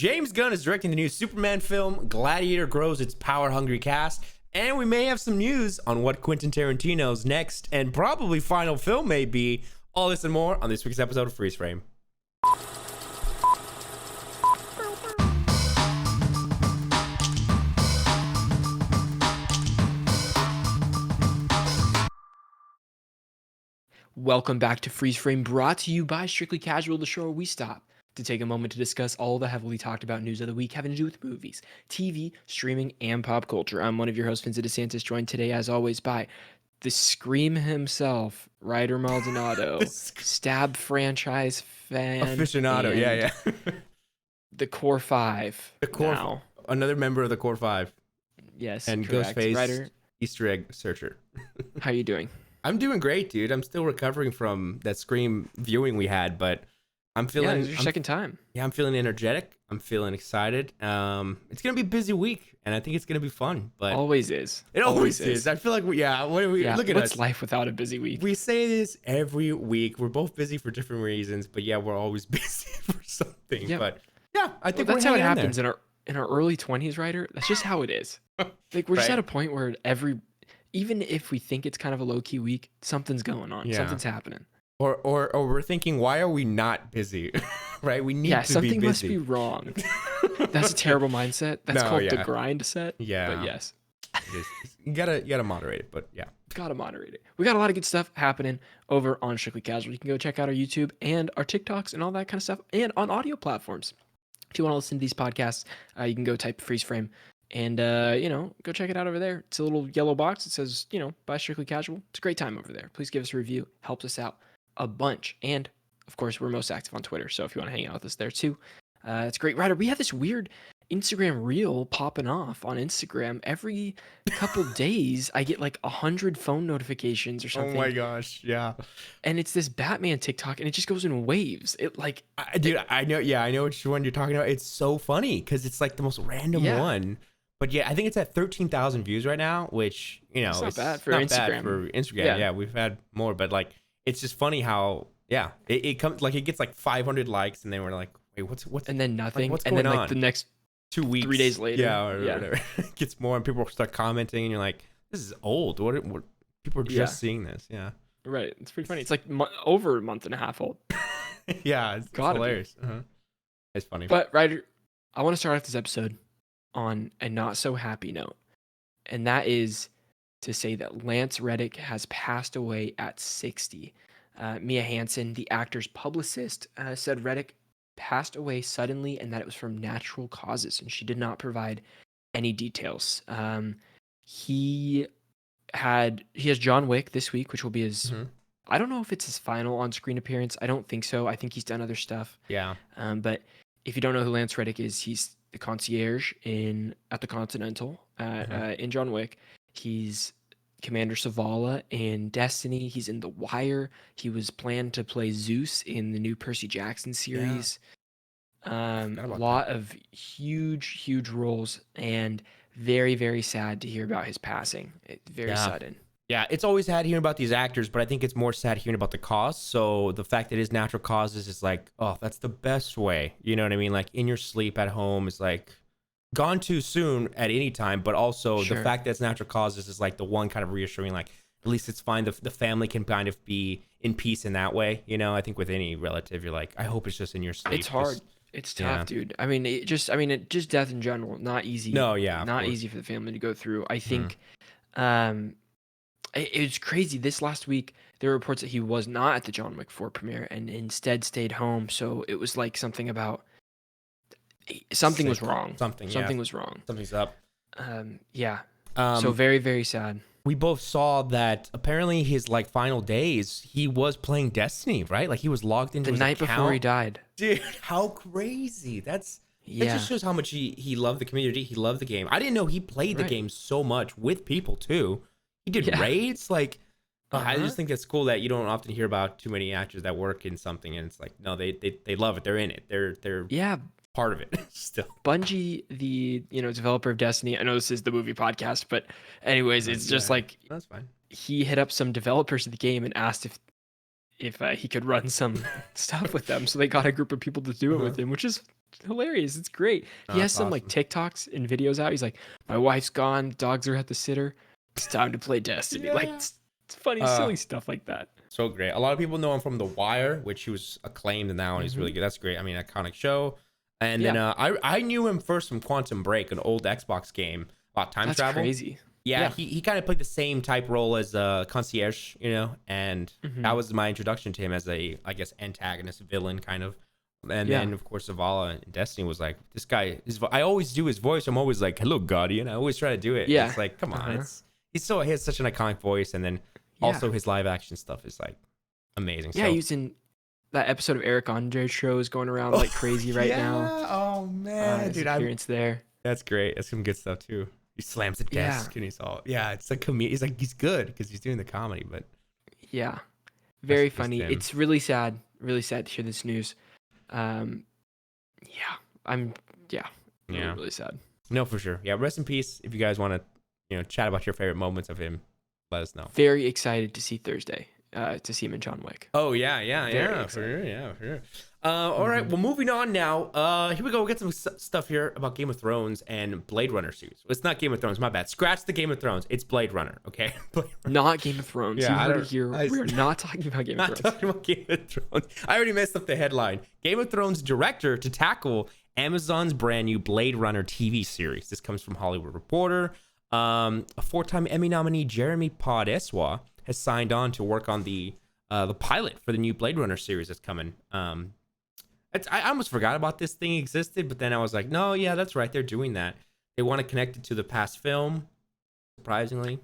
James Gunn is directing the new Superman film. Gladiator grows its power-hungry cast. And we may have some news on what Quentin Tarantino's next and probably final film may be. All this and more on this week's episode of Freeze Frame. Welcome back to Freeze Frame, brought to you by Strictly Casual, the show where we stop to take a moment to discuss all the heavily talked about news of the week having to do with movies, TV, streaming, and pop culture. I'm one of your hosts, Vincent DeSantis, joined today, as always, by the Scream himself, Ryder Maldonado, Stab franchise fan, aficionado, yeah. The Core Five. Another member of the Core Five. Yes, and correct. Ghostface Ryder, Easter egg searcher. how you doing? I'm doing great, dude. I'm still recovering from that Scream viewing we had, but I'm feeling. It's your second time. Yeah, I'm feeling energetic. I'm feeling excited. It's gonna be a busy week, and I think it's gonna be fun. But Always is. it always is. I feel like look at what's us. life without a busy week? We say this every week. We're both busy for different reasons, but yeah, we're always busy for something. Yeah. But yeah, I think that's we're how it hanging happens in our early 20s, Ryder. That's just how it is. Like we're just Right. at a point where even if we think it's kind of a low key week, something's going on. Yeah. Something's happening. Or we're thinking, why are we not busy? Right? We need to be busy. Something must be wrong. That's a terrible mindset. That's called the grind set. Yeah. But yes. It is. You gotta moderate it, but yeah. Gotta moderate it. We got a lot of good stuff happening over on Strictly Casual. You can go check out our YouTube and our TikToks and all that kind of stuff, and on audio platforms. If you want to listen to these podcasts, you can go type Freeze Frame and go check it out over there. It's a little yellow box. It says, by Strictly Casual. It's a great time over there. Please give us a review. Helps us out a bunch. And of course, we're most active on Twitter. So if you want to hang out with us there too, it's great. Ryder, we have this weird Instagram reel popping off on Instagram. Every couple days, I get like 100 phone notifications or something. Oh my gosh, yeah. And it's this Batman TikTok, and it just goes in waves. Dude, I know which one you're talking about. It's so funny because it's like the most random one. But yeah, I think it's at 13,000 views right now, which it's not bad for not Instagram. Bad for Instagram. Yeah, we've had more, but like it's just funny how it comes like it gets like 500 likes, and then we're like, wait, what's and then nothing, like, what's and going then on? like the next 2 weeks, 3 days later, whatever, it gets more, and people start commenting, and you're like, this is old. What people are just seeing this, right? It's pretty funny. It's like over a month and a half old. Yeah, it's hilarious. It's funny. But Ryder, I want to start off this episode on a not so happy note, and that is to say that Lance Reddick has passed away at 60. Mia Hansen, the actor's publicist, said Reddick passed away suddenly and that it was from natural causes, and she did not provide any details. He has John Wick this week, which will be his. I don't know if it's his final on-screen appearance. I don't think so. I think he's done other stuff. Yeah. But if you don't know who Lance Reddick is, he's the concierge at the Continental in John Wick. He's Commander Zavala in Destiny. He's in The Wire. He was planned to play Zeus in the new Percy Jackson series. A lot of huge roles, and very, very sad to hear about his passing. Very sudden. Yeah, it's always sad hearing about these actors, but I think it's more sad hearing about the cause. So the fact that it is natural causes is like, oh, that's the best way. You know what I mean? Like in your sleep at home is like gone too soon at any time, but also the fact that it's natural causes is like the one kind of reassuring, like at least it's fine. The family can kind of be in peace in that way. I think with any relative, you're like, I hope it's just in your sleep. It's hard. It's tough, dude. I mean, just death in general, not easy. No, yeah. Not easy for the family to go through. I think, it's crazy. This last week, there were reports that he was not at the John Wick 4 premiere and instead stayed home. So it was like something was wrong. Something was wrong. Something's up. So very, very sad. We both saw that apparently his like final days, he was playing Destiny, right? Like he was logged into the his night account before he died. Dude, how crazy! That just shows how much he loved the community. He loved the game. I didn't know he played the game so much with people too. He did raids. Like I just think that's cool that you don't often hear about too many actors that work in something, and it's like no, they love it. They're in it. They're part of it still. Bungie, the developer of Destiny. I know this is the movie podcast, but anyways, it's just like that's fine. He hit up some developers of the game and asked if he could run some stuff with them. So they got a group of people to do it with him, which is hilarious. It's great. Oh, He has that's some like awesome. TikToks and videos out. He's like, my wife's gone, dogs are at the sitter. It's time to play Destiny. Like Yeah. it's funny, Uh, silly stuff like that. so great. A lot of people know him from The Wire, which he was acclaimed in that one. He's really Hmm. good. That's great. I mean, iconic show. And then Yeah, I knew him first from Quantum Break, an old Xbox game about time that's travel. crazy. Yeah, Yeah. he kind of played the same type role as concierge, and that Hmm. was my introduction to him as a, I guess, antagonist villain kind of. And Yeah. then of course Zavala in Destiny was like, this guy. I always do his voice. I'm always like, "Hello, Guardian." I always try to do it. And Yeah. it's like, come on, Uh-huh. he has such an iconic voice, and then Yeah. also his live action stuff is like amazing. Yeah, So using that episode of Eric Andre's show is going around like crazy right now. Oh man, His dude, appearance there. that's great. That's some good stuff too. He slams the Yeah. desk and he's all, yeah, it's like he's like, he's good because he's doing the comedy, but Yeah. that's Very just funny. him. It's really sad. Really sad to hear this news. Um, yeah. I'm yeah. Really, Yeah. really sad. No, for sure. Yeah, rest in peace. If you guys want to, chat about your favorite moments of him, let us know. Very excited to see Thursday. To see him in John Wick. Oh yeah, yeah, Very yeah, for excited. sure, yeah, for sure. All right, well, moving on now. Here we go. We'll get some stuff here about Game of Thrones and Blade Runner series. Well, it's not Game of Thrones. My bad. Scratch the Game of Thrones. It's Blade Runner. Okay. Blade Runner. Not Game of Thrones. Yeah, You I heard don't- it here. I- We are not talking about Game of Not Thrones. talking about Game of Thrones. I already messed up the headline. Game of Thrones director to tackle Amazon's brand new Blade Runner TV series. This comes from Hollywood Reporter. A four-time Emmy nominee Jeremy Podeswa has signed on to work on the pilot for the new Blade Runner series that's coming. I almost forgot about this thing existed, but then I was like, no, yeah, that's right. They're doing that. They want to connect it to the past film. Surprisingly,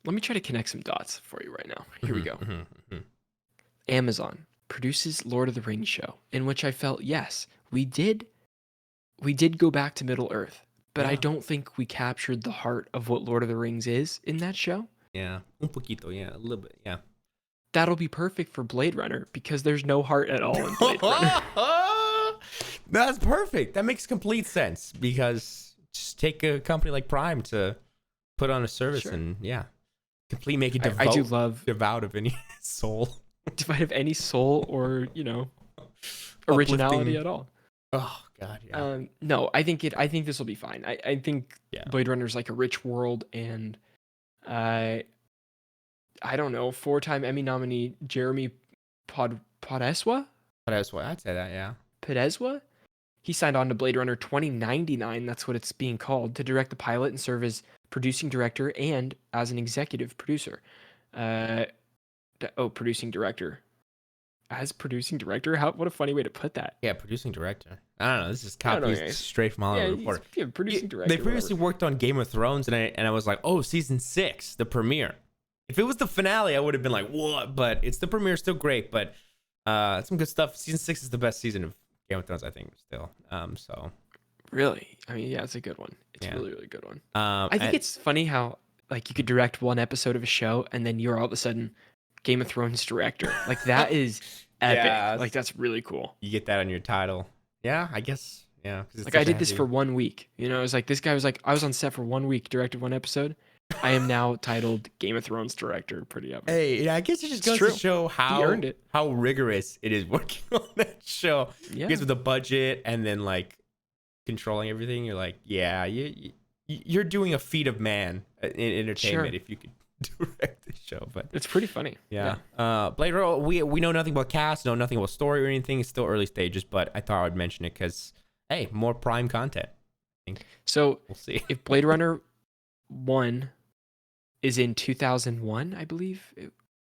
Let me try to connect some dots for you right now. Here we go. Mhm, mhm. Amazon produces Lord of the Rings show, in which I felt, yes, we did go back to Middle Earth, but I Yeah. don't think we captured the heart of what Lord of the Rings is in that show. Yeah, un poquito, yeah, a little bit, yeah. That'll be perfect for Blade Runner because there's no heart at all in Blade Runner. That's perfect. That makes complete sense because just take a company like Prime to put on a service Sure. and make it I do love devout of any soul. if I have any soul or originality Uplifting. at all. Oh God, yeah. No, I think this will be fine. I think Yeah. Blade Runner is like a rich world, and I don't know, 4-time Emmy nominee Jeremy Podeswa. But that's why I'd say that, yeah. Podeswa. He signed on to Blade Runner 2099. That's what it's being called, to direct the pilot and serve as producing director and as an executive producer. Producing director. As producing director? What a funny way to put that. Yeah, producing director. I don't know. This is I don't know, copies guys. straight from Hollywood Reporter. Producing director. They previously worked on Game of Thrones, and I was like, oh, season 6, the premiere. If it was the finale, I would have been like, what? But it's the premiere, still great. But some good stuff. Season 6 is the best season of Game of Thrones, I think, still. So Really? I mean, yeah, it's a good one. It's Yeah. a really, really good one. I I think it's funny how like you could direct one episode of a show and then you're all of a sudden Game of Thrones director. Like that is epic. Yeah. Like that's really cool. you get that on your title. Yeah, I guess. Yeah, 'cause it's Like I such a did this heavy- for 1 week. It was like this guy was like I was on set for 1 week, directed one episode. I am now titled Game of Thrones director. Pretty epic. Hey, yeah, I guess it just It's goes true. to show how earned it. how rigorous it is working on that show. Yeah. Because with the budget and then like controlling everything, you're like, yeah, you're doing a feat of man in entertainment Sure. if you could direct the show. But It's pretty funny. yeah, Blade Runner, we know nothing about cast, know nothing about story or anything. It's still early stages, but I thought I would mention it because hey, more Prime content. So We'll see. if Blade Runner 1 is in 2001, I believe,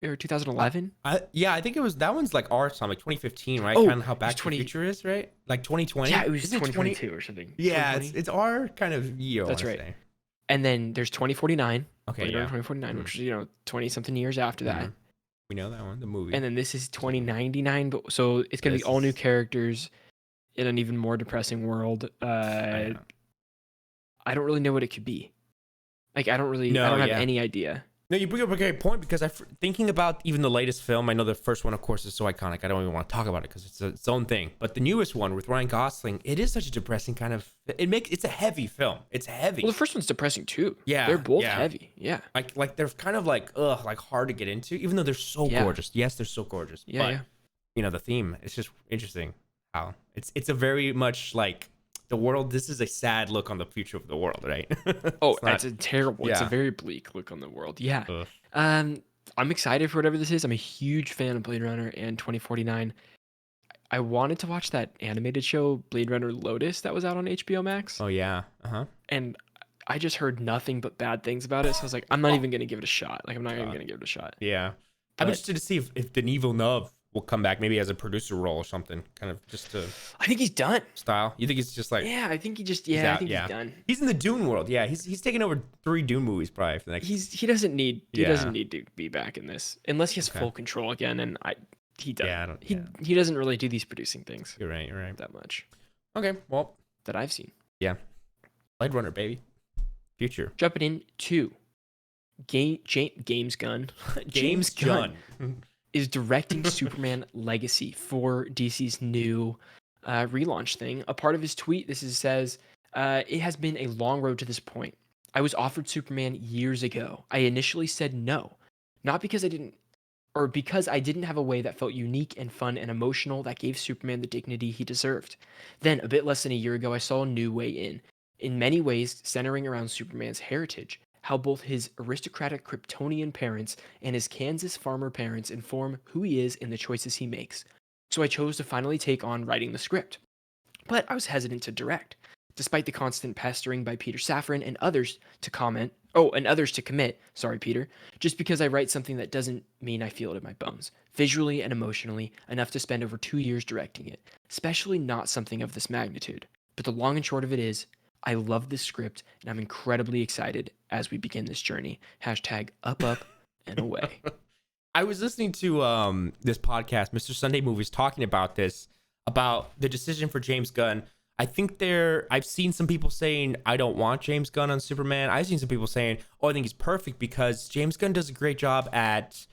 or 2011. I think it was that one's like our time, like 2015, right? Oh, Kind of how it was Back to the 20 Future is, right? Like 2020. Yeah, it was Isn't 2022 or something. Yeah, 2020? it's our kind of year. I That's wanna right. say. And then there's 2049. Okay, Blade Runner yeah, 2049, Mhm. which is 20 something years after that. Mhm. We know that one, the movie. And then this is 2099, but so it's gonna be This all new is- characters in an even more depressing world. Yeah. I don't really know what it could be. Like I don't No, have yeah. any idea. No, you bring up a great point because thinking about even the latest film. I know the first one, of course, is so iconic. I don't even want to talk about it because it's its own thing. But the newest one with Ryan Gosling, it is such a depressing kind of. It's a heavy film. It's heavy. Well, the first one's depressing too. Yeah, They're both yeah. heavy. Yeah. like they're kind of like hard to get into, even though they're so Yeah. gorgeous. Yes, they're so gorgeous. Yeah, but, yeah. the theme. It's just interesting Wow. It's a very much like the world. This is a sad look on the future of the world, right? Oh, It's not. it's a terrible. It's a Yeah. very bleak look on the world. Yeah. Ugh. Um, I'm excited for whatever this is. I'm a huge fan of Blade Runner and 2049. I wanted to watch that animated show Blade Runner Lotus that was out on HBO Max, Oh yeah. and I just heard nothing but bad things about it. So I was like, I'm not even gonna give it a shot. Like, I'm not even God. gonna give it a shot. Yeah. I'm But interested to see if Denis Villeneuve will come back, maybe as a producer role or something, kind of just to I think he's done. style. You think he's just like Yeah, I think he just. he's Yeah, I out? think Yeah. he's done. He's in the Dune world. Yeah. He's taking over 3 Dune movies probably for the next. He doesn't need Yeah. to be back in this unless he has Okay. full control again. And he doesn't. Yeah. I don't. He Yeah. he doesn't really do these producing things You're right. You're right. that much Okay. Well. that I've seen. Yeah. Blade Runner, baby. Future. Jumping in to James Gunn. James Gunn is directing Superman Legacy for DC's new relaunch thing. A part of his tweet, says, it has been a long road to this point. I was offered Superman years ago. I initially said no, not because because I didn't have a way that felt unique and fun and emotional that gave Superman the dignity he deserved. Then, a bit less than a year ago, I saw a new way in many ways centering around Superman's heritage, how both his aristocratic Kryptonian parents and his Kansas farmer parents inform who he is and the choices he makes. So I chose to finally take on writing the script. But I was hesitant to direct, despite the constant pestering by Peter Safran and others to commit, sorry Peter, just because I write something that doesn't mean I feel it in my bones, visually and emotionally, enough to spend over 2 years directing it, especially not something of this magnitude. But the long and short of it is, I love this script, and I'm incredibly excited as we begin this journey. Hashtag up, and away. I was listening to this podcast, Mr. Sunday Movies, talking about this, about the decision for James Gunn. I think I've seen some people saying, I don't want James Gunn on Superman. I've seen some people saying, oh, I think he's perfect because James Gunn does a great job at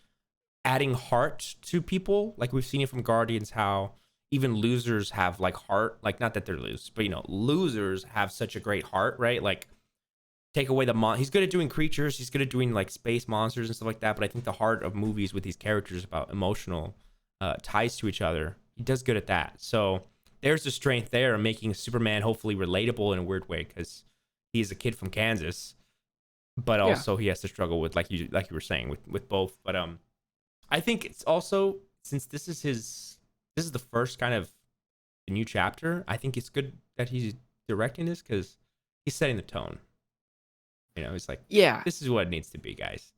adding heart to people. Like we've seen it from Guardians, how even losers have like heart. Like not that they're loose, but losers have such a great heart, right? Like take away he's good at doing creatures, he's good at doing like space monsters and stuff like that. But I think the heart of movies with these characters about emotional ties to each other, he does good at that. So there's the strength there of making Superman hopefully relatable in a weird way because he's a kid from Kansas, but also he has to struggle with like you were saying with both. But I think it's also, since this is the first kind of new chapter, I think it's good that he's directing this because he's setting the tone. It's like, yeah, this is what it needs to be, guys.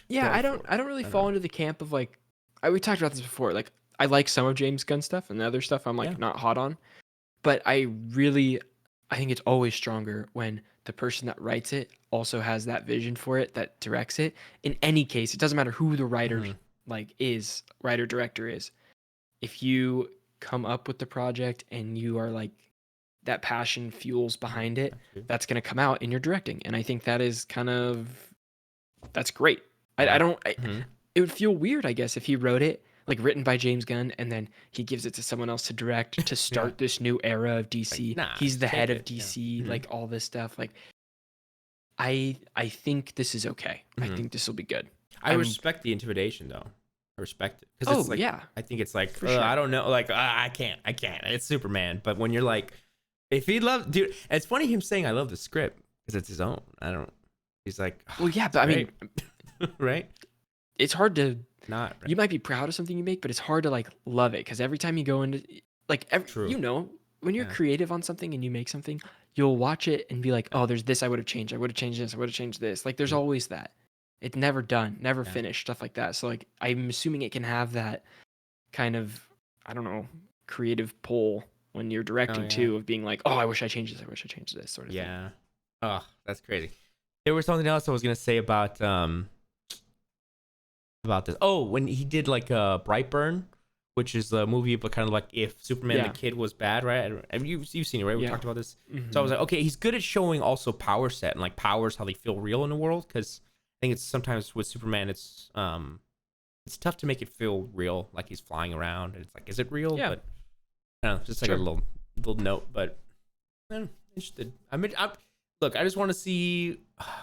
Yeah, I don't really fall into the camp of like, we talked about this before. Like, I like some of James Gunn stuff, and the other stuff I'm like not hot on. But I think it's always stronger when the person that writes it also has that vision for it, that directs it. In any case, it doesn't matter who the writer writer director is. If you come up with the project and you are like, that passion fuels behind it, that's going to come out in your directing. And I think that is that's great. It would feel weird, I guess, if he wrote it, like written by James Gunn, and then he gives it to someone else to direct to start this new era of DC. Like, he's the head of DC, like all this stuff. Like, I think this is okay. I think this will be good. I respect the intimidation though. I respect it. Because it's like, I think it's like, sure. I don't know. Like, I can't. It's Superman. But when you're like, if he loves, dude, it's funny him saying I love the script because it's his own. He's like, well, yeah, but I mean, right? It's hard to not. Right. You might be proud of something you make, but it's hard to like love it because every time you go into like when you're creative on something and you make something, you'll watch it and be like, oh, there's this I would have changed. I would have changed this. I would have changed this. Like there's always that. It's never done, never finished, stuff like that. So like I'm assuming it can have that kind of, I don't know, creative pull when you're directing too, of being like, oh, I wish I changed this. I wish I changed this sort of thing. Yeah. Oh, that's crazy. There was something else I was gonna say about this. Oh, when he did like Brightburn, which is a movie, but kind of like if Superman the kid was bad, right? You've seen it, right? We talked about this. So I was like, okay, he's good at showing also power set and like powers, how they feel real in the world. Because I think it's sometimes with Superman, it's tough to make it feel real, like he's flying around. And it's like, is it real? Yeah. But I don't know, just like a little note. But I'm interested. Look, I just want to see.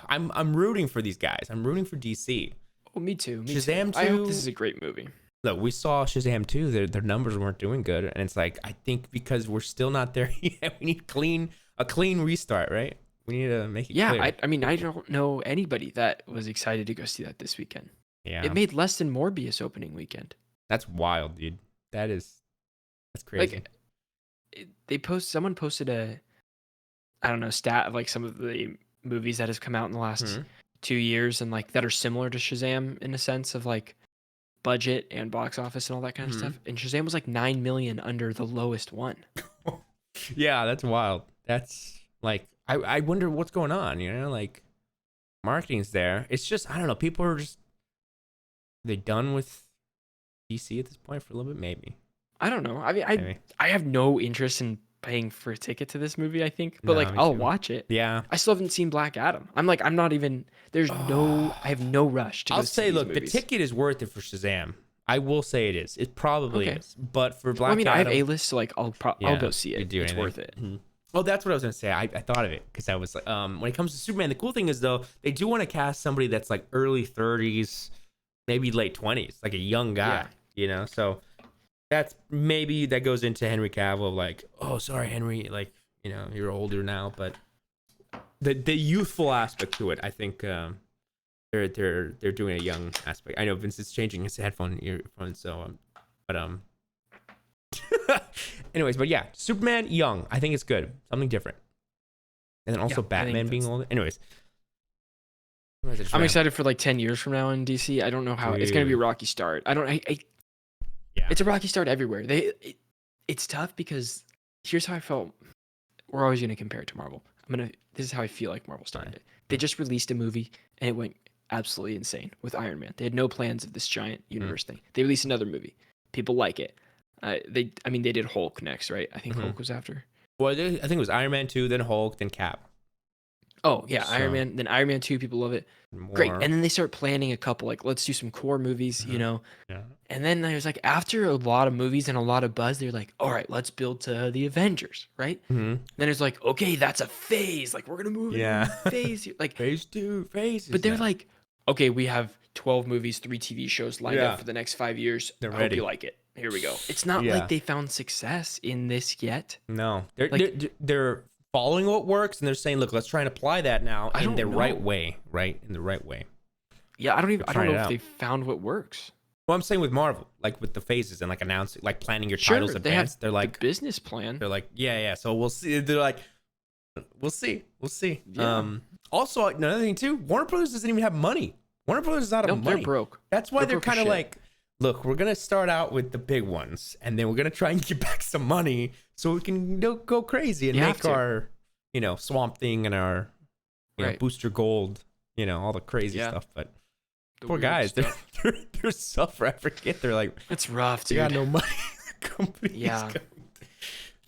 I'm rooting for these guys. I'm rooting for DC. Oh, me too. Shazam 2. I hope this is a great movie. look, we saw Shazam 2, their numbers weren't doing good, and it's like, I think because we're still not there yet, we need a clean restart, right? We need to make it Yeah, clear. I mean, I don't know anybody that was excited to go see that this weekend. Yeah, It made less than Morbius opening weekend. that's wild, dude. That's crazy. Like, someone posted I don't know, stat of like some of the movies that have come out in the last 2 years and like that are similar to Shazam in a sense of like budget and box office and all that kind of stuff. And Shazam was like 9 million under the lowest one. Yeah, that's wild. That's like, I wonder what's going on, like marketing's there. It's just, I don't know, people are just, they done with DC at this point for a little bit, maybe. I don't know. I mean, I have no interest in paying for a ticket to this movie, I think, but No, like me I'll too. watch it. Yeah. I still haven't seen Black Adam. I'm not even, I have no rush to go I'll see say, these look, movies. the ticket is worth it for Shazam. I will say it is. It probably is. But for Black Well, I mean, I have Adam, A-list, so like I'll go see it. It's worth it. Oh, that's what I was gonna say. I thought of it because I was like, when it comes to Superman, the cool thing is though they do want to cast somebody that's like early 30s, maybe late 20s, like a young guy. So that's maybe that goes into Henry Cavill, like, oh, sorry, Henry, like, you're older now, but the youthful aspect to it, I think they're doing a young aspect. I know Vince is changing his earphones, so but anyways, but yeah, Superman young, I think it's good, something different, and then also Batman being older. Anyways, I'm excited for like 10 years from now in DC. I don't know how it's gonna be a rocky start. Yeah, it's a rocky start everywhere. It's tough because here's how I felt. We're always gonna compare it to Marvel. This is how I feel like Marvel started it. They just released a movie and it went absolutely insane with Iron Man. They had no plans of this giant universe thing. They released another movie. People like it. They did Hulk next, right? I think Hulk was after. Well, I think it was Iron Man 2, then Hulk, then Cap. Oh yeah, so, Iron Man. Then Iron Man 2, people love it. Great. And then they start planning a couple, like, let's do some core movies, Yeah. And then there's like, after a lot of movies and a lot of buzz, they're like, all right, let's build to the Avengers, right? Then it's like, okay, that's a phase. Like, we're gonna move into phase here. Like phase 2, phases. But they're like, okay, we have 12 movies, 3 TV shows lined up for the next 5 years. They're ready. Hope you like it. Here we go. It's not like they found success in this yet. No, they're following what works and they're saying, look, let's try and apply that now in the right way, right? In the right way. Yeah, I don't know if they found what works. Well, I'm saying with Marvel, like with the phases and like announcing, like planning your titles advance. They're like the business plan. They're like, yeah. So we'll see. They're like, we'll see. Yeah. Also, another thing too, Warner Brothers doesn't even have money. Warner Brothers is out of money. They're broke. That's why they're kind of like, look, we're gonna start out with the big ones, and then we're gonna try and get back some money so we can go crazy and make our, Swamp Thing and our, Booster Gold, all the crazy stuff. But poor guys, they're self-referent. They're like, it's rough, dude. They got no money. Yeah.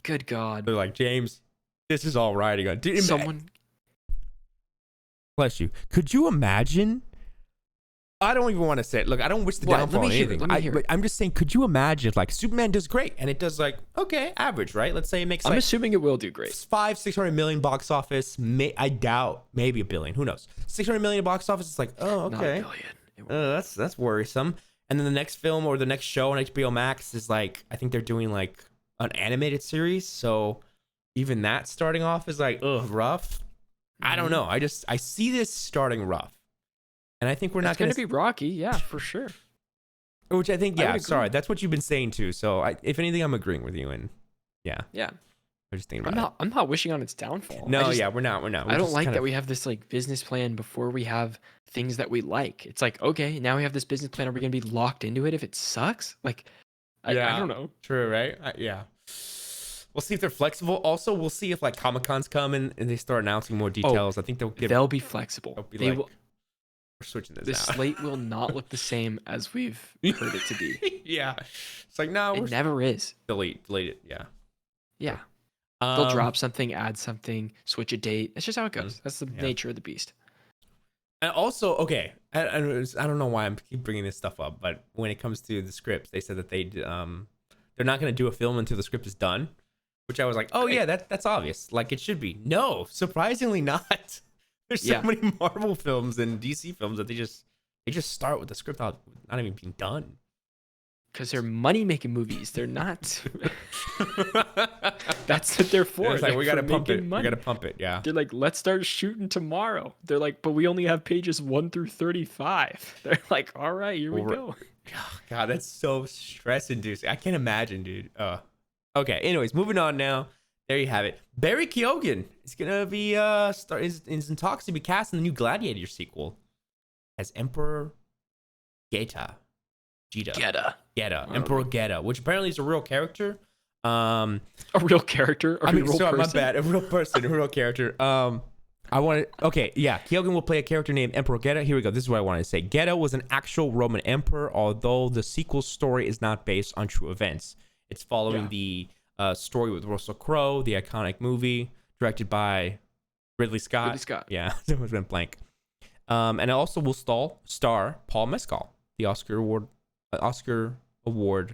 Good God. They're like, James, this is all right. Someone. Bless you. Could you imagine? I don't even want to say it. Look, I don't wish the downfall on anything. I'm just saying, could you imagine if like Superman does great and it does like, okay, average, right? Let's say it makes I'm assuming it will do great. 500-600 million box office. I doubt, maybe $1 billion. Who knows? 600 million box office. It's like, oh, okay. Not $1 billion. That's worrisome. And then the next film or the next show on HBO Max is like, I think they're doing like an animated series. So even that starting off is like, rough. I don't know. I see this starting rough. And I think we're not going to be rocky. Yeah, for sure. Which I think, sorry. That's what you've been saying too. So if anything, I'm agreeing with you. And yeah. I'm just thinking about I'm not wishing on its downfall. No, we're not. I don't like that we have this like business plan before we have things that we like. It's like, okay, now we have this business plan. Are we going to be locked into it if it sucks? Like, I don't know. True, right? Yeah. We'll see if they're flexible. Also, we'll see if like Comic-Cons come and they start announcing more details. I think they'll be flexible. They will. We're switching this out. The slate will not look the same as we've heard it to be. Yeah. It's like, no, it never is. Delete it. Yeah. Yeah. They'll drop something, add something, switch a date. That's just how it goes. That's the nature of the beast. And also, okay, I don't know why I'm keep bringing this stuff up, but when it comes to the scripts, they said that they're not going to do a film until the script is done, which I was like, oh yeah, that's obvious. Like it should be. No, surprisingly not. There's so many Marvel films and DC films that they just start with the script not even being done. Because they're money-making movies. They're not. That's what they're for. It's like, we gotta pump it. Money. We gotta pump it. Yeah. They're like, let's start shooting tomorrow. They're like, but we only have pages 1 through 35. They're like, all right, here we go. God, that's so stress-inducing. I can't imagine, dude. Okay. Anyways, moving on now. There you have it. Barry Keoghan is gonna be is in talks to be cast in the new Gladiator sequel as Emperor Geta. Emperor Geta, which apparently is a real character. A real character? Or I mean, a real sorry, my person? bad. A real person, a real character. Keoghan will play a character named Emperor Geta. Here we go. This is what I wanted to say. Geta was an actual Roman emperor, although the sequel story is not based on true events. It's following the story with Russell Crowe, the iconic movie directed by Ridley Scott. Yeah, it was been blank. And it also will star Paul Mescal, the Oscar Award nominee.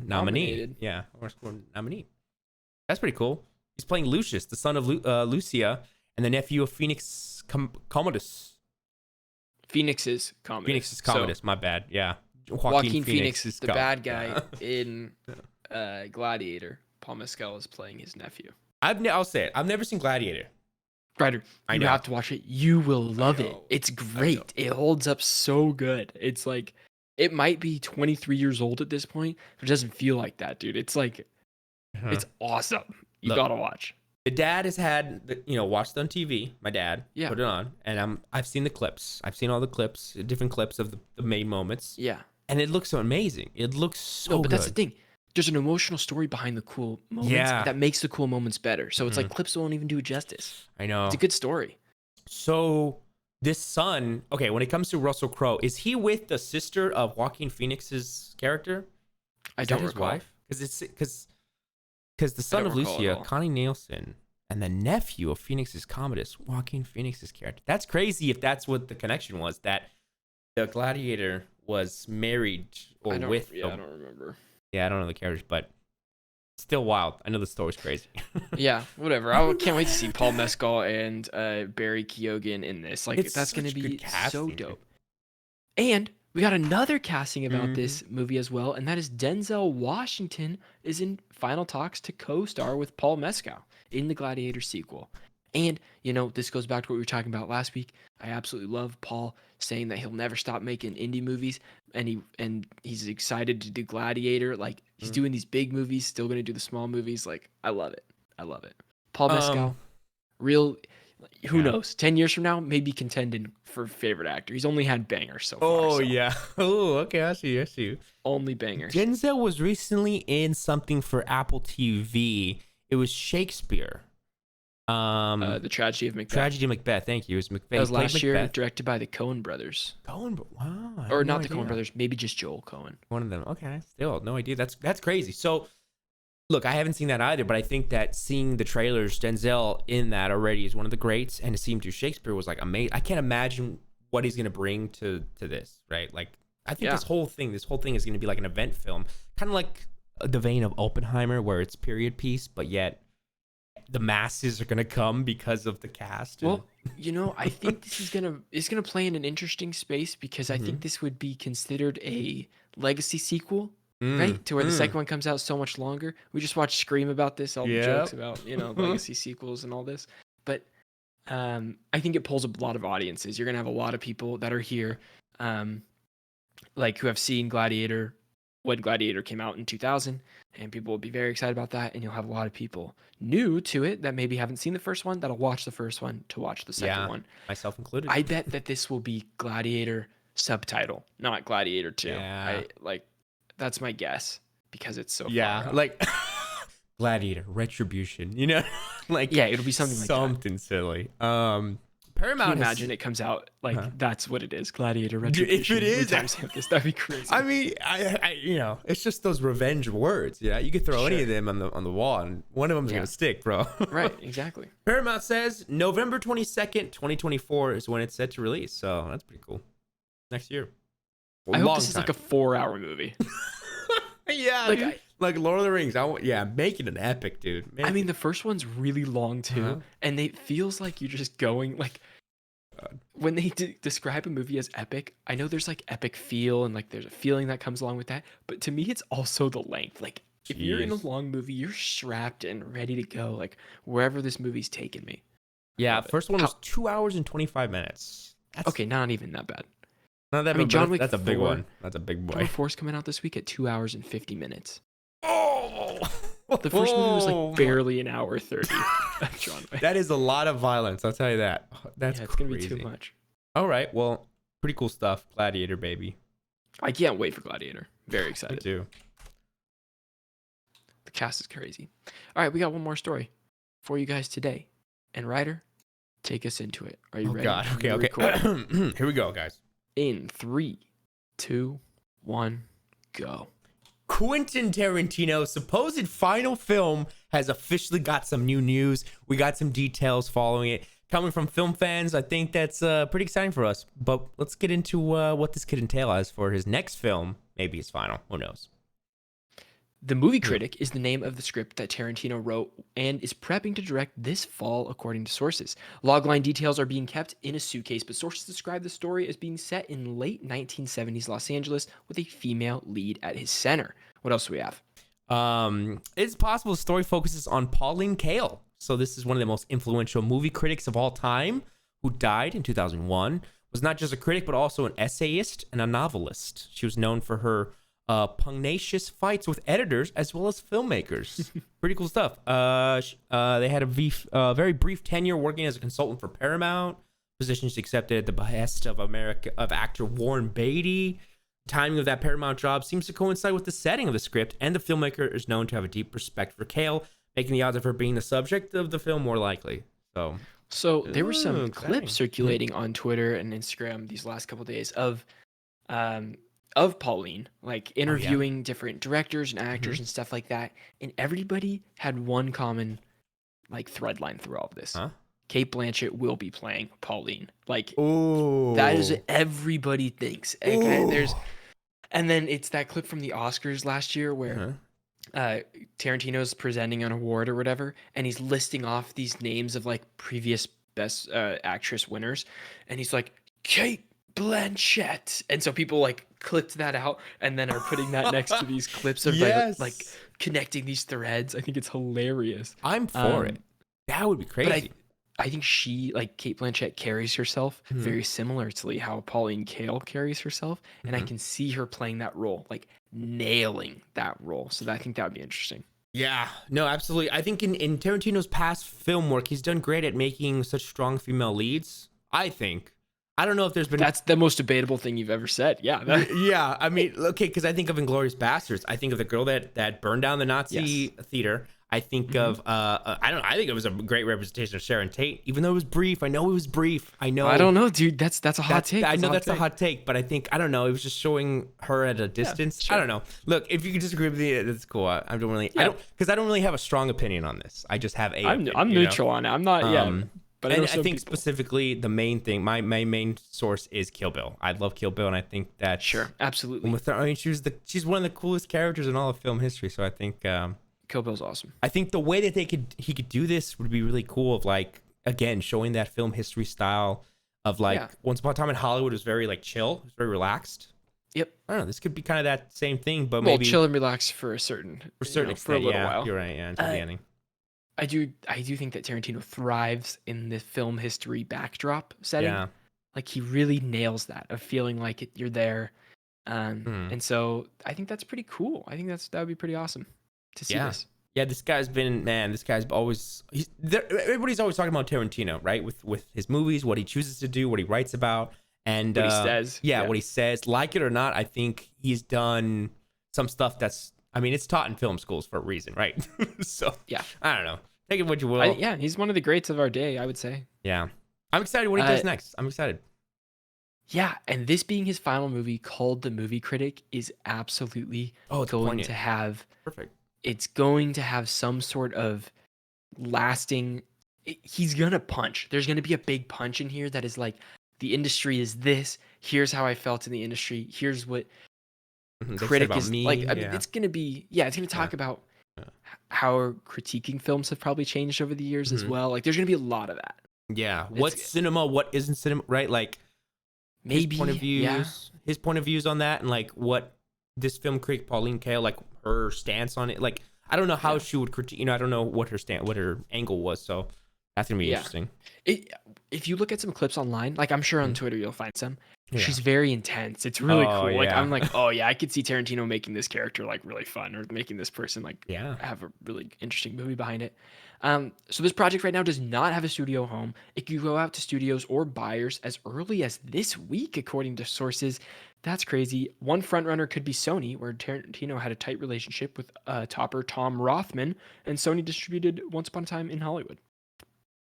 Nominated. Yeah, Oscar nominee. That's pretty cool. He's playing Lucius, the son of Lucia, and the nephew of Phoenix Commodus. Phoenix's Commodus. My bad. Yeah. Joaquin Phoenix is the bad guy Yeah. in Gladiator. Paul Mescal is playing his nephew. I'll say it. I've never seen Gladiator. Ryder, you have to watch it. You will love it. It's great. It holds up so good. It's like, it might be 23 years old at this point, but it doesn't feel like that, dude. It's like, it's awesome. You gotta watch. The dad has had, watched it on TV. My dad put it on, and I've seen the clips. I've seen all the clips, different clips of the main moments. Yeah. And it looks so amazing. It looks so No, but good. that's the thing. There's an emotional story behind the cool moments that makes the cool moments better. So it's like clips won't even do it justice. I know. It's a good story. So this son, okay, when it comes to Russell Crowe, is he with the sister of Joaquin Phoenix's character? I don't recall. His wife? Because the son of Lucia, Connie Nielsen, and the nephew of Phoenix's Commodus, Joaquin Phoenix's character. That's crazy if that's what the connection was, that the Gladiator was married or with. Yeah, I don't remember. Yeah, I don't know the characters, but still wild. I know the story's crazy. Yeah, whatever. I can't wait to see Paul Mescal and Barry Keoghan in this. Like, that's going to be so dope. And we got another casting about this movie as well, and that is Denzel Washington is in final talks to co-star with Paul Mescal in the Gladiator sequel. And, this goes back to what we were talking about last week. I absolutely love Paul saying that he'll never stop making indie movies, and he's excited to do Gladiator. Like, he's doing these big movies, still going to do the small movies. Like, I love it. Paul Mescal, who knows? 10 years from now, maybe contending for favorite actor. He's only had bangers so far. Oh, yeah. Oh, okay. I see you. Only bangers. Denzel was recently in something for Apple TV. It was Shakespeare. The Tragedy of Macbeth. Tragedy of Macbeth. Thank you. It was Macbeth. That was last year, directed by the Coen brothers. Wow. Or not the Coen brothers, maybe just Joel Coen. One of them. Okay. Still, no idea. That's crazy. So, look, I haven't seen that either, but I think that seeing the trailers, Denzel in that already is one of the greats, and to see him do Shakespeare was like amazing. I can't imagine what he's gonna bring to this, right? Like, I think this whole thing is gonna be like an event film, kind of like the vein of Oppenheimer, where it's period piece, but yet the masses are gonna come because of the cast. Well, I think this is gonna play in an interesting space, because I think this would be considered a legacy sequel, right? To where the second one comes out so much longer. We just watched Scream about this, all the jokes about legacy sequels and all this. But I think it pulls a lot of audiences. You're gonna have a lot of people that are here, like who have seen Gladiator when Gladiator came out in 2000, and people will be very excited about that. And you'll have a lot of people new to it that maybe haven't seen the first one that'll watch the first one to watch the second one. Myself included. I bet that this will be Gladiator subtitle, not Gladiator 2. Yeah. That's my guess, because it's so far out. Like Gladiator Retribution, it'll be something silly. Paramount. Can you imagine it comes out like that's what it is, Gladiator Retribution. If it is, that'd be crazy. I mean, I it's just those revenge words. Yeah, you could throw any of them on the wall, and one of them's gonna stick, bro. Right, exactly. Paramount says November 22nd, 2024 is when it's set to release. So that's pretty cool. Next year. I hope this is like a 4-hour movie. Yeah, like Lord of the Rings. Make it an epic, dude. I mean, the first one's really long too, and it feels like you're just going like God. when they describe a movie as epic, I know there's like epic feel and like there's a feeling that comes along with that, but to me it's also the length. Like if you're in a Jeez. long movie, you're strapped and ready to go like wherever this movie's taken me. I Yeah, love it. first one was 2 hours and 25 minutes. That's Okay, not even that bad. not that I mean, bad, John but Wick that's a big 4 one. That's a big John boy. Wick 4 is coming out this week at 2 hours and 50 minutes. Oh, The first movie was oh like barely an hour 30 of John Wick. That is a lot of violence. I'll tell you that. That's Yeah, it's crazy. gonna be too much. All right, well, pretty cool stuff. Gladiator, baby. I can't wait for Gladiator. Very Me excited. too. The cast is crazy. All right, we got one more story for you guys today. And Ryder, take us into it. Are you Oh ready? God. Okay. You're Okay. recording. Here we go, guys. In 3, 2, 1, go. Quentin Tarantino's supposed final film has officially got some new news. We got some details following it. Coming from film fans, I think that's pretty exciting for us. But let's get into what this could entail as for his next film, maybe his final. Who knows? The Movie Critic is the name of the script that Tarantino wrote and is prepping to direct this fall, according to sources. Logline details are being kept in a suitcase, but sources describe the story as being set in late 1970s Los Angeles with a female lead at his center. What else do we have? It's possible the story focuses on Pauline Kael. So this is one of the most influential movie critics of all time, who died in 2001. Was not just a critic, but also an essayist and a novelist. She was known for her pugnacious fights with editors as well as filmmakers. Pretty cool stuff. They had a very brief tenure working as a consultant for Paramount. Positions accepted at the behest of actor Warren Beatty. Timing of that Paramount job seems to coincide with the setting of the script, and the filmmaker is known to have a deep respect for Kael, making the odds of her being the subject of the film more likely. So there were some exciting. clips circulating on Twitter and Instagram these last couple days of Pauline, like interviewing different directors and actors and stuff like that, and everybody had one common like thread line through all of this. Huh? Kate Blanchett will be playing Pauline. Like Ooh. that is what everybody thinks. And then it's that clip from the Oscars last year where Tarantino's presenting an award or whatever, and he's listing off these names of like previous best actress winners, and he's like Kate Blanchett, and so people like clipped that out and then are putting that next to these clips of like connecting these threads. I think it's hilarious. I'm for it. That would be crazy. But I think she, like Kate Blanchett, carries herself very similarly how Pauline Kael carries herself, and I can see her playing that role, like nailing that role. So I think that would be interesting. Yeah, no, absolutely. I think in Tarantino's past film work, he's done great at making such strong female leads. I think. I don't know if there's been. That's the most debatable thing you've ever said. Yeah. Yeah, I mean, okay, because I think of Inglourious Bastards. I think of the girl that burned down the Nazi theater. I think of I think it was a great representation of Sharon Tate, even though it was brief. I know it was brief. I know. I don't know, dude. That's a hot take. I know that's a hot take, but I think I don't know. It was just showing her at a distance. Sure. I don't know. Look, if you could disagree with me, that's cool. I don't really. Yeah. I don't really have a strong opinion on this. I just have a. I'm neutral on it. I'm not. But I think specifically the main thing, my main source is Kill Bill. I love Kill Bill, and I think that absolutely. With her, I mean, she's one of the coolest characters in all of film history. So I think Kill Bill's awesome. I think the way that he could do this would be really cool. Of like again showing that film history style of like Once Upon a Time in Hollywood was very like chill, it was very relaxed. Yep. I don't know. This could be kind of that same thing, but maybe maybe chill and relax for a certain extent, for a little while. You're right. Yeah, until the ending. I do think that Tarantino thrives in the film history backdrop setting. Yeah. Like he really nails that of feeling like you're there. And so I think that's pretty cool. I think that would be pretty awesome to see this. Yeah, this guy's always everybody's always talking about Tarantino, right? With his movies, what he chooses to do, what he writes about, and what he says. Yeah, what he says. Like it or not, I think he's done some stuff that's it's taught in film schools for a reason, right? So yeah, I don't know. Take it what you will. He's one of the greats of our day, I would say. Yeah, I'm excited what he does next. I'm excited. Yeah, and this being his final movie called The Movie Critic is absolutely going to have perfect. It's going to have some sort of lasting. He's gonna punch. There's gonna be a big punch in here that is like, the industry is this. Here's how I felt in the industry. Here's what critic is like. I mean, it's gonna be. It's gonna talk about how critiquing films have probably changed over the years as well. Like, there's gonna be a lot of that. Yeah. What's cinema? What isn't cinema? Right? Like maybe his point of views on that, and like what this film critic Pauline Kael, like her stance on it. Like I don't know how she would critique. I don't know what her angle was. So that's gonna be interesting. If you look at some clips online, like I'm sure on Twitter you'll find some. Yeah. She's very intense. It's really cool. Like yeah. I'm like, oh yeah, I could see Tarantino making this character like really fun, or making this person like Yeah. have a really interesting movie behind it. So this project right now does not have a studio home. It could go out to studios or buyers as early as this week, according to sources. That's crazy. One frontrunner could be Sony, where Tarantino had a tight relationship with topper Tom Rothman, and Sony distributed Once Upon a Time in Hollywood.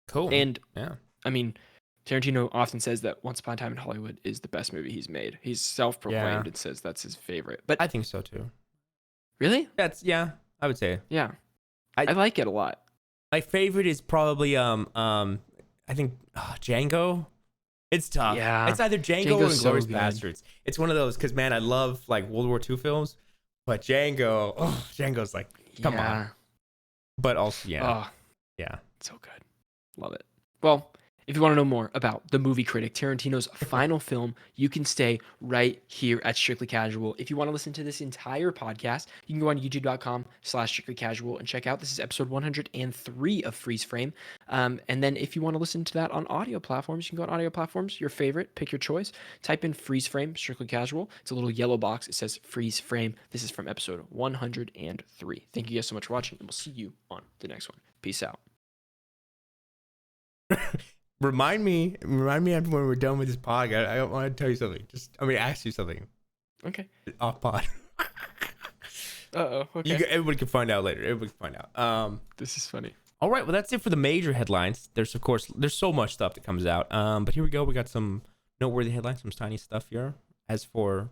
Cool. And yeah, I mean, Tarantino often says that Once Upon a Time in Hollywood is the best movie he's made. He's self-proclaimed and says that's his favorite. But I think so too. Really? I would say. Yeah. I like it a lot. My favorite is probably I think Django. It's tough. Yeah. It's either Django or Inglourious Bastards. It's one of those because man, I love like World War II films, but Django's like come on. But also yeah. So good. Love it. Well, if you want to know more about The Movie Critic, Tarantino's final film, you can stay right here at Strictly Casual. If you want to listen to this entire podcast, you can go on youtube.com/Strictly Casual and check out. This is episode 103 of Freeze Frame. And then if you want to listen to that on audio platforms, you can go on audio platforms, your favorite, pick your choice. Type in Freeze Frame, Strictly Casual. It's a little yellow box. It says Freeze Frame. This is from episode 103. Thank you guys so much for watching, and we'll see you on the next one. Peace out. Remind me after when we're done with this podcast. I want to tell you something. Ask you something. Okay. Off pod. Okay. Everybody can find out later. This is funny. All right. Well, that's it for the major headlines. There's so much stuff that comes out. But here we go. We got some noteworthy headlines, some tiny stuff here. As for,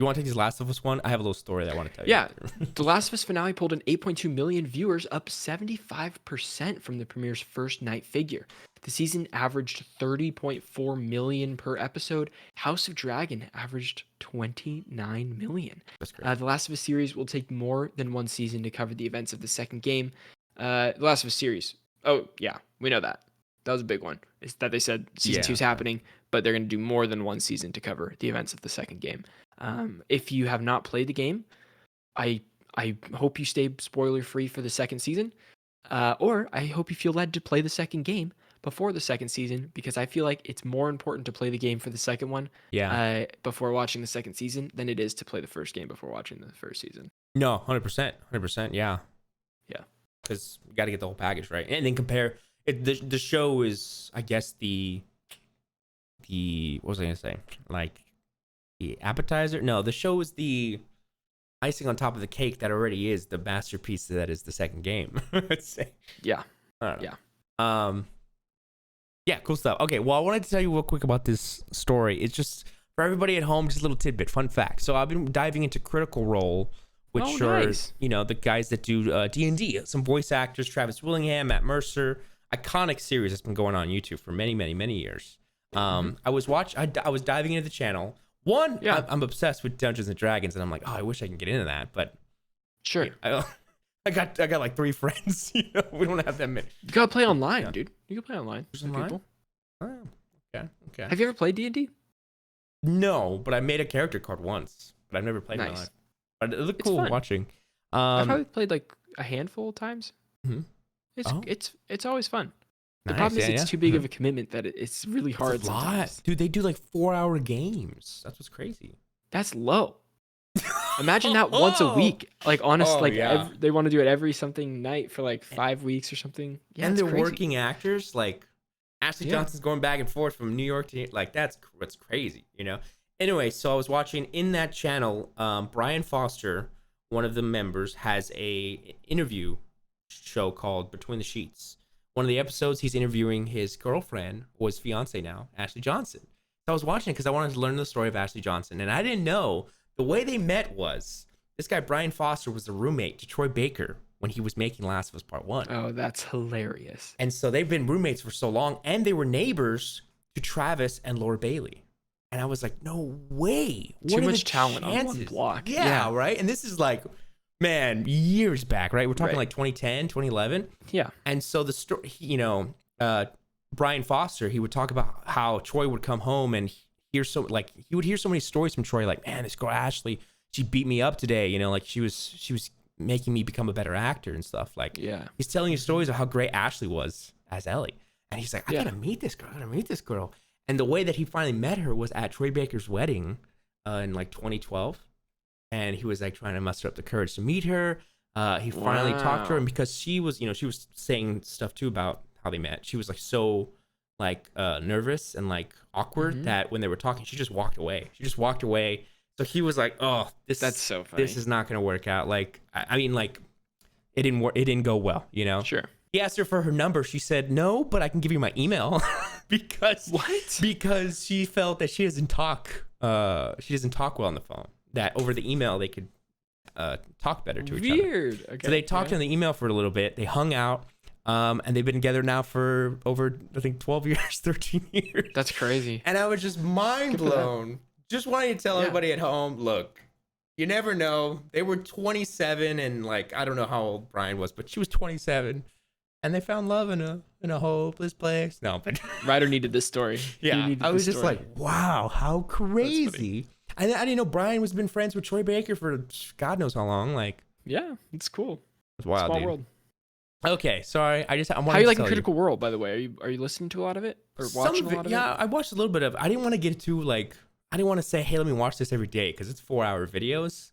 you want to take this Last of Us one? I have a little story that I want to tell you. Yeah. The Last of Us finale pulled in 8.2 million viewers, up 75% from the premiere's first night figure. The season averaged 30.4 million per episode. House of Dragon averaged 29 million. That's great. The Last of Us series will take more than one season to cover the events of the second game. The Last of Us series. Oh, yeah. We know that. That was a big one. Is that they said season 2 is happening, but they're going to do more than one season to cover the events of the second game. If you have not played the game, I hope you stay spoiler free for the second season, or I hope you feel led to play the second game before the second season, because I feel like it's more important to play the game for the second one before watching the second season than it is to play the first game before watching the first season. No, 100%, yeah, because you got to get the whole package right, and then compare it. The show is, I guess, the what was I gonna say, like the appetizer? No, the show is the icing on top of the cake that already is the masterpiece that is the second game. Yeah. I don't know. Yeah, cool stuff. Okay, well, I wanted to tell you real quick about this story. It's just for everybody at home, just a little tidbit, fun fact. So I've been diving into Critical Role, which are the guys that do D&D, some voice actors, Travis Willingham, Matt Mercer, iconic series that's been going on YouTube for many, many, many years. I was diving into the channel. I'm obsessed with Dungeons and Dragons, and I'm like, oh, I wish I can get into that, but sure. I got like 3 friends. We don't have that many. You gotta play online, dude. You can play online with people. Oh, okay. Have you ever played D&D? No, but I made a character card once, but I've never played in my life. But it looked cool watching. I've probably played like a handful of times. Mm-hmm. It's always fun. The problem is it's too big of a commitment that it's really hard sometimes. Dude, they do like 4-hour games. That's what's crazy. That's low. Imagine that once a week. Like, honestly, they want to do it every something night for like 5 weeks or something. Yeah, and they're working actors. Like, Ashley Johnson's going back and forth from New York to, like, that's crazy, Anyway, so I was watching in that channel, Brian Foster, one of the members, has a interview show called Between the Sheets. One of the episodes, he's interviewing his girlfriend, or his fiance now, Ashley Johnson. So I was watching it because I wanted to learn the story of Ashley Johnson, and I didn't know the way they met was this guy Brian Foster was a roommate to Troy Baker when he was making Last of Us Part 1. Oh, that's hilarious. And so they've been roommates for so long, and they were neighbors to Travis and Laura Bailey. And I was like, no way. Too much talent on one block. Yeah, right? And this is like, man, years back, right? We're talking like 2010, 2011. Yeah. And so the story, Brian Foster, he would talk about how Troy would come home and he would hear so many stories from Troy, like, man, this girl Ashley, she beat me up today, you know, like she was making me become a better actor and stuff. Like, Yeah. he's telling you stories of how great Ashley was as Ellie, and he's like, I Yeah. gotta meet this girl. And the way that he finally met her was at Troy Baker's wedding in like 2012, and he was like trying to muster up the courage to meet her. He finally talked to her, and because she was saying stuff too about how they met. She was like so like nervous and like awkward that when they were talking, she just walked away. So he was like, "Oh, That's so funny. This is not gonna work out." Like, I mean, like, it didn't work. It didn't go well, you know. Sure. He asked her for her number. She said no, but I can give you my email because Because she felt that she doesn't talk. She doesn't talk well on the phone. That over the email they could talk better to each other. Weird. Okay. So they talked on the email for a little bit. They hung out. And they've been together now for over, I think, 12 years, 13 years. That's crazy. And I was just mind blown. Just wanting to tell everybody at home, look, you never know. They were 27 and like, I don't know how old Brian was, but she was 27. And they found love in a hopeless place. No, but Ryder needed this story. Yeah, I was just like, wow, how crazy. I didn't know Brian was been friends with Troy Baker for God knows how long. Like, yeah, it's cool. It's wild, Small dude. world. Okay, sorry. I'm How are you liking Critical World, by the way? Are you listening to a lot of it or watching a lot of it? Yeah, I watched a little bit of. I didn't want to get too like. I didn't want to say, hey, let me watch this every day because it's 4-hour videos.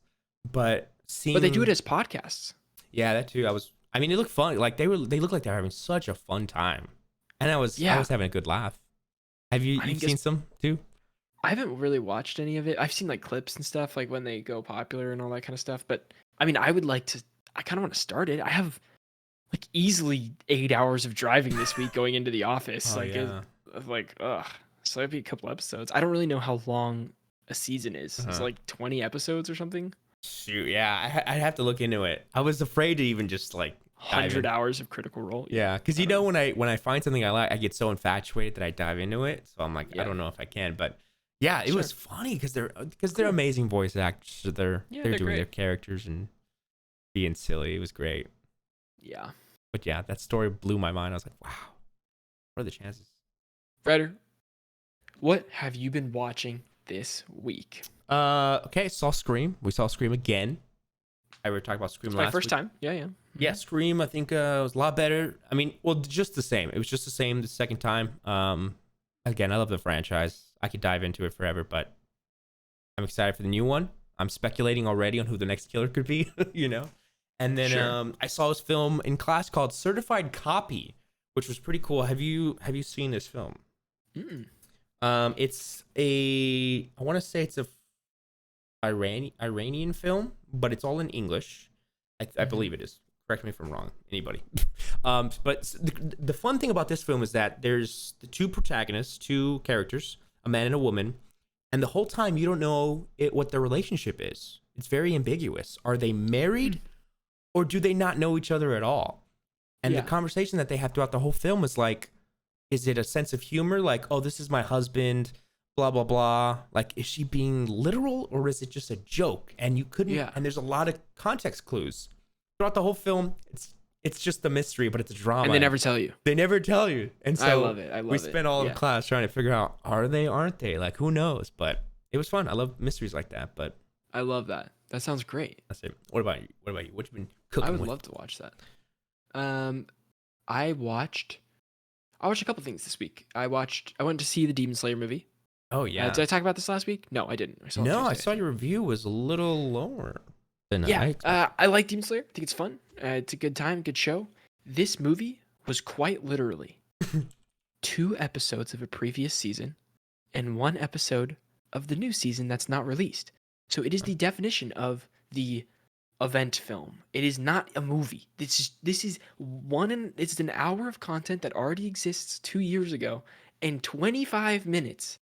But they do it as podcasts. Yeah, that too. I mean, it looked fun. Like they looked like they were having such a fun time, and I was having a good laugh. Have you seen some too? I haven't really watched any of it. I've seen like clips and stuff, like when they go popular and all that kind of stuff. But I mean, I kind of want to start it. I have like easily 8 hours of driving this week going into the office. So that'd be a couple episodes. I don't really know how long a season is. It's like 20 episodes or something. Shoot, yeah, I'd have to look into it. I was afraid to even just like 100 hours of Critical Role. Yeah, because when I find something I like, I get so infatuated that I dive into it. So I'm like, I don't know if I can, but yeah, it was funny because they're amazing voice actors. So they're doing their characters and being silly. It was great. Yeah. But yeah, that story blew my mind. I was like, wow, what are the chances? Ryder, what have you been watching this week? Okay, saw Scream. We saw Scream again. I were talking about Scream last week. My first time. Yeah. Yeah, Scream, I think was a lot better. I mean, well, just the same. It was just the same the second time. Again, I love the franchise. I could dive into it forever, but I'm excited for the new one. I'm speculating already on who the next killer could be, you know? And then I saw this film in class called Certified Copy, which was pretty cool. Have you seen this film? It's I want to say it's a Iranian film, but it's all in English. I believe it is. Correct me if I'm wrong, anybody. But the fun thing about this film is that there's the two protagonists, two characters, a man and a woman, and the whole time you don't know what their relationship is. It's very ambiguous. Are they married or do they not know each other at all? And the conversation that they have throughout the whole film is like, is it a sense of humor? Like, oh, this is my husband, blah, blah, blah. Like, is she being literal or is it just a joke? And you couldn't, and there's a lot of context clues. Throughout the whole film, it's just a mystery, but it's a drama. And they never tell you. And so I love it. We spent all of class trying to figure out, are they, aren't they? Like, who knows? But it was fun. I love mysteries like that. But I love that. That sounds great. That's it. What about you? What you been cooking I would with? love to watch that. I watched a couple things this week. I went to see the Demon Slayer movie. Oh yeah. Did I talk about this last week? No, I didn't. I saw your review was a little lower than I like Demon Slayer. I think it's fun. It's a good time, good show. This movie was quite literally 2 episodes of a previous season and 1 episode of the new season that's not released. So it is the definition of the event film. It is not a movie. This is it's an hour of content that already exists 2 years ago and 25 minutes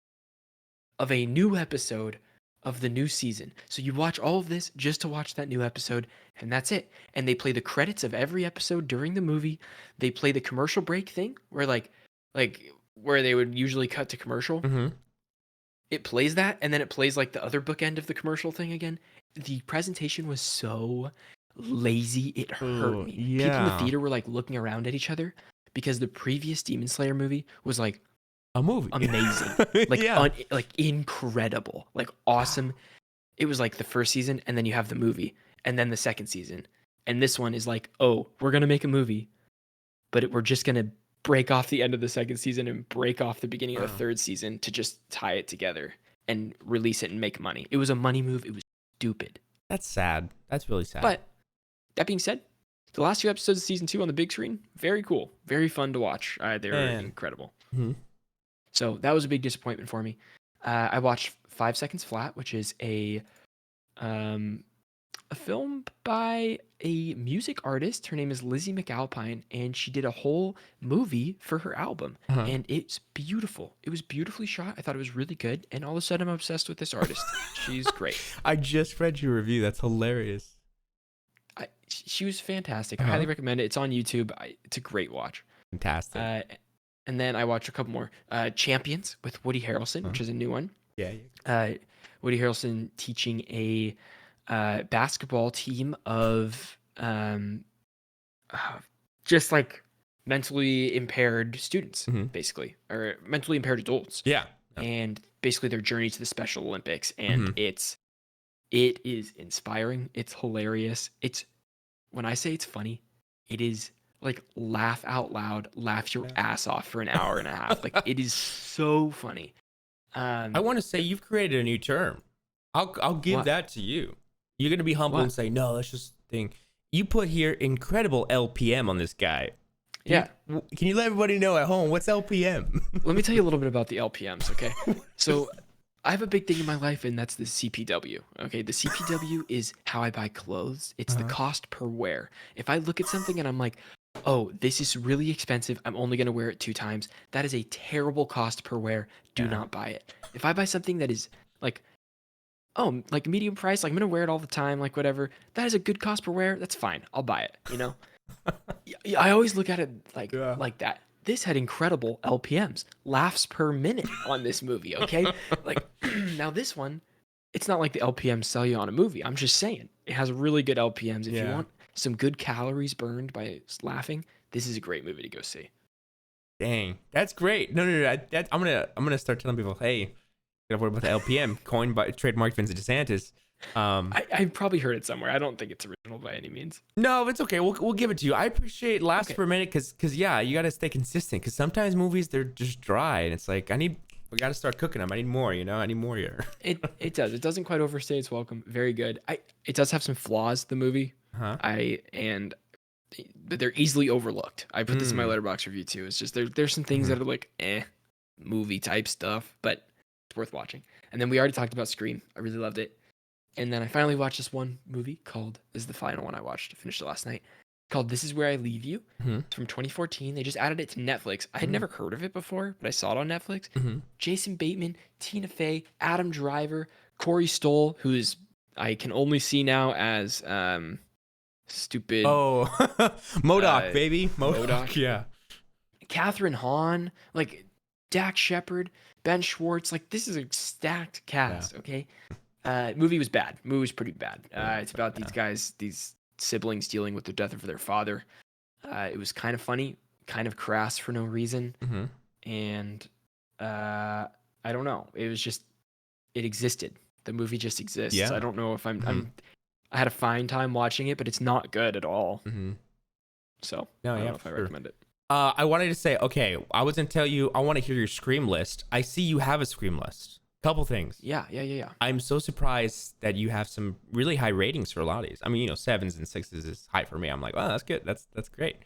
of a new episode of the new season. So you watch all of this just to watch that new episode, and that's it. And they play the credits of every episode during the movie. They play the commercial break thing where like where they would usually cut to commercial. Mm-hmm. It plays that, and then it plays like the other bookend of the commercial thing again. The presentation was so lazy, it hurt me. People in the theater were like looking around at each other because the previous Demon Slayer movie was like A movie. amazing, like Yeah. like incredible, like awesome. It was like the first season, and then you have the movie, and then the second season, and this one is like, oh, we're gonna make a movie, but we're just gonna break off the end of the second season and break off the beginning of the third season to just tie it together and release it and make money. It was a money move. It was stupid. That's sad. That's really sad. But that being said, the last 2 episodes of season 2 on the big screen, very cool, very fun to watch. They were incredible. Mm-hmm. So that was a big disappointment for me. I watched 5 Seconds Flat, which is a film by a music artist. Her name is Lizzie McAlpine, and she did a whole movie for her album. And it's beautiful. It was beautifully shot. I thought it was really good. And all of a sudden, I'm obsessed with this artist. She's great. I just read your review. That's hilarious. She was fantastic. I highly recommend it. It's on YouTube. It's a great watch. Fantastic. And then I watched a couple more. Champions with Woody Harrelson, which is a new one. Yeah. Woody Harrelson teaching a basketball team of just like mentally impaired students, basically, or mentally impaired adults. Yeah. And basically their journey to the Special Olympics. And it is inspiring. It's hilarious. When I say it's funny, it is like laugh out loud, laugh your ass off for an hour and a half. Like it is so funny. I want to say you've created a new term. I'll give that to you. You're gonna be humble and say, no, that's just the thing. You put here incredible LPM on this guy. Can you let everybody know at home what's LPM? Let me tell you a little bit about the LPMs, okay? So I have a big thing in my life, and that's the CPW. Okay, the CPW is how I buy clothes. It's the cost per wear. If I look at something and I'm like, oh, this is really expensive, I'm only going to wear it 2 times, that is a terrible cost per wear. Do not buy it. If I buy something that is like, oh, like medium price, like I'm going to wear it all the time, like whatever, that is a good cost per wear, that's fine. I'll buy it, you know? I always look at it like that. This had incredible LPMs, laughs per minute on this movie, okay? Like, now this one, it's not like the LPMs sell you on a movie. I'm just saying, it has really good LPMs. If you want some good calories burned by laughing, this is a great movie to go see. Dang, that's great. No. I'm gonna start telling people, hey, gotta worry about the LPM, coined by trademarked Vincent DeSantis. I probably heard it somewhere. I don't think it's original by any means. No, it's okay. We'll give it to you. I appreciate laughs per minute because you gotta stay consistent. Because sometimes movies they're just dry, and it's like we gotta start cooking them. I need more. I need more here. It does. It doesn't quite overstay its welcome. Very good. It does have some flaws. The movie. But they're easily overlooked. I put this in my Letterboxd review too. It's just there's some things that are like movie type stuff, but it's worth watching. And then we already talked about Scream. I really loved it. And then I finally watched this one movie this is the final one I watched. I finished it last night. Called This Is Where I Leave You. It's from 2014. They just added it to Netflix. I had never heard of it before, but I saw it on Netflix. Jason Bateman, Tina Fey, Adam Driver, Corey Stoll, who's I can only see now as stupid. Oh, MODOK, baby. MODOK. Yeah. Catherine Hahn, like Dak Shepard, Ben Schwartz. Like this is a stacked cast, okay? Movie was bad. Movie was pretty bad. It's about these guys, these siblings dealing with the death of their father. It was kind of funny, kind of crass for no reason. And I don't know. It was just, it existed. The movie just exists. I don't know if I had a fine time watching it, but it's not good at all. So I don't know if I recommend it. I wanted to say, okay, I was going to tell you, I want to hear your Scream list. I see you have a Scream list. Couple things. Yeah. I'm so surprised that you have some really high ratings for a lot of these. I mean, 7s and 6s is high for me. I'm like, oh, that's good. That's great.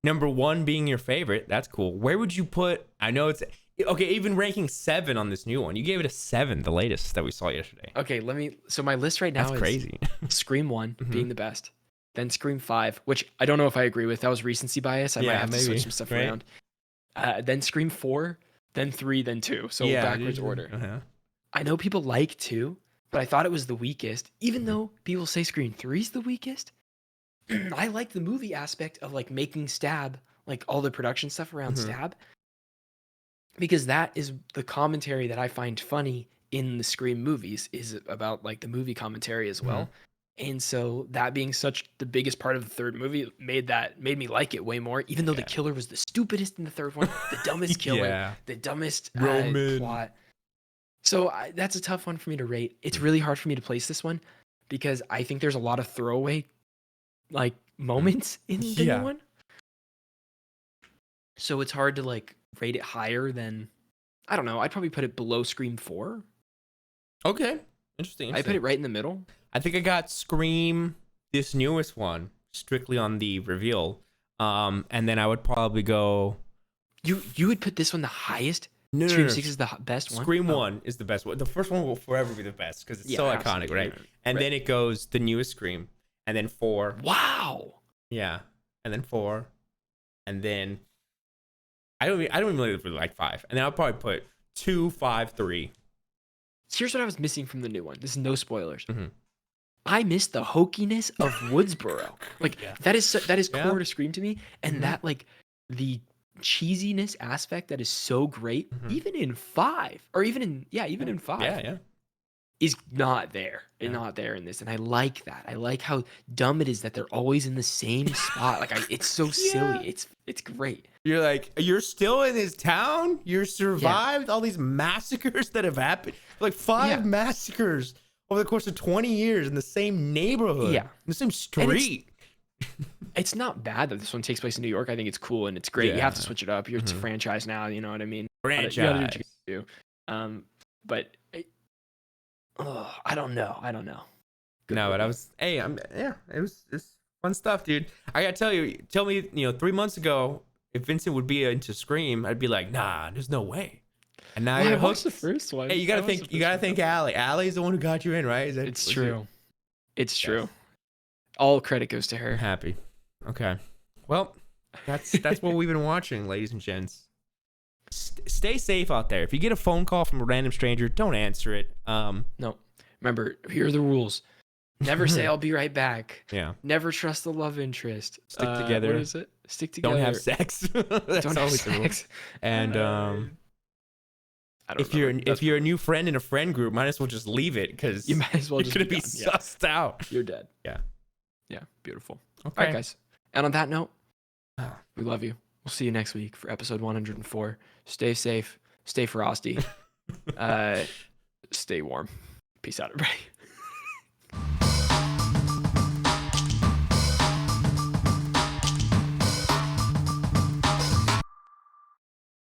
Number 1 being your favorite. That's cool. Where would you put? I know it's okay. Even ranking 7 on this new one, you gave it a 7, the latest that we saw yesterday. Okay, so my list right now is crazy. Scream 1 being the best, then Scream 5, which I don't know if I agree with. That was recency bias. I might have to switch some stuff around. Then Scream 4, then 3, then 2. So backwards order. I know people like 2, but I thought it was the weakest. Even though people say Scream 3 is the weakest, I like the movie aspect of like making Stab, like all the production stuff around Stab, because that is the commentary that I find funny in the Scream movies is about like the movie commentary as well. And so that being such the biggest part of the third movie made me like it way more, even though the Yeah. killer was the stupidest in the third one, the dumbest killer, Yeah. the dumbest Roman. plot. So that's a tough one for me to rate. It's really hard for me to place this one because I think there's a lot of throwaway like moments in the Yeah. new one. So it's hard to like rate it higher than, I don't know. I'd probably put it below Scream 4. Okay. Interesting. I put it right in the middle. I think I got Scream, this newest one, strictly on the reveal. And then I would probably go. You would put this one the highest? No, Scream 6 is the best one? Scream 1 is the best one. The first one will forever be the best because it's so iconic, right? And then it goes the newest Scream, and then 4. Wow. Yeah, and then 4, and then I don't even really like 5, and then I'll probably put 2, 5, 3. Here's what I was missing from the new one. This is no spoilers. Mm-hmm. I missed the hokiness of Woodsboro. Like that is core to Scream to me, and that like the cheesiness aspect that is so great, even in 5, or even in 5, is not there. It's not there in this, and I like that. I like how dumb it is that they're always in the same spot. Like it's so silly. It's great. You're like, you're still in this town. You're survived all these massacres that have happened. Like 5 massacres over the course of 20 years in the same neighborhood, in the same street. It's not bad that this one takes place in New York. I think it's cool and it's great. You have to switch it up. It's a franchise now. You know what I mean? Franchise. You gotta do what you gotta do. But I don't know. No, but I was. Hey, it's fun stuff, dude. I gotta tell you. Tell me, 3 months ago, if Vincent would be into Scream, I'd be like, nah, there's no way. And now you're I hooked. watched the first one. Hey, you gotta think Allie. Allie's the one who got you in, right? It's true. It's true. All credit goes to her. I'm happy. Okay. Well, that's what we've been watching, ladies and gents. Stay safe out there. If you get a phone call from a random stranger, don't answer it. No. Remember, here are the rules. Never say I'll be right back. Yeah. Never trust the love interest. Stick together. What is it? Stick together. Don't have sex. That's Don't always have the rule. sex. And if you're a new friend in a friend group, might as well just leave it because you might as well you're just gonna be done. sussed out. You're dead. Yeah. Yeah. Beautiful. Okay. All right, guys. And on that note, we love you. We'll see you next week for episode 104. Stay safe. Stay frosty. Stay warm. Peace out, everybody.